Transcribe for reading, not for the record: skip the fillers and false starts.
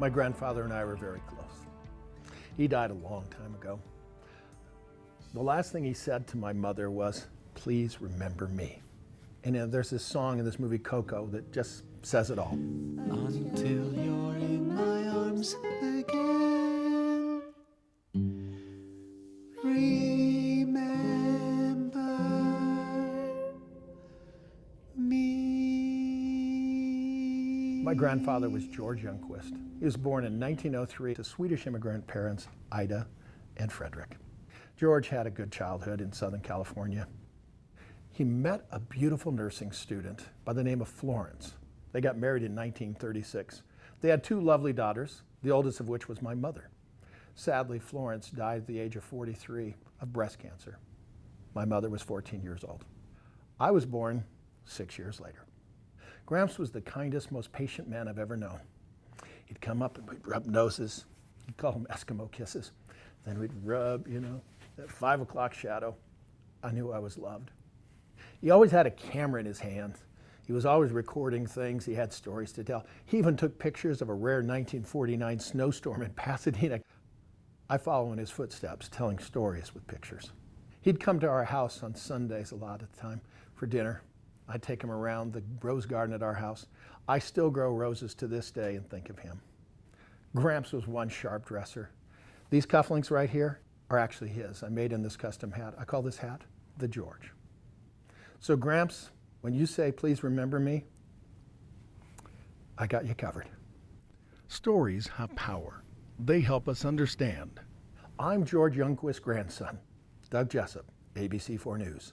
My grandfather and I were very close. He died a long time ago. The last thing he said to my mother was, "Please remember me." And there's this song in this movie, Coco, that just says it all. Until you're in my arms again, remember me. My grandfather was George Youngquist. He was born in 1903 to Swedish immigrant parents, Ida and Frederick. George had a good childhood in Southern California. He met a beautiful nursing student by the name of Florence. They got married in 1936. They had 2 lovely daughters, the oldest of which was my mother. Sadly, Florence died at the age of 43 of breast cancer. My mother was 14 years old. I was born 6 years later. Gramps was the kindest, most patient man I've ever known. He'd come up and we'd rub noses. He'd call them Eskimo kisses. Then we'd rub, that 5 o'clock shadow. I knew I was loved. He always had a camera in his hand. He was always recording things. He had stories to tell. He even took pictures of a rare 1949 snowstorm in Pasadena. I follow in his footsteps, telling stories with pictures. He'd come to our house on Sundays a lot of the time for dinner. I'd take him around the rose garden at our house. I still grow roses to this day and think of him. Gramps was one sharp dresser. These cufflinks right here are actually his. I made him this custom hat. I call this hat the George. So Gramps, when you say, "Please remember me," I got you covered. Stories have power. They help us understand. I'm George Youngquist's grandson, Doug Jessop, ABC4 News.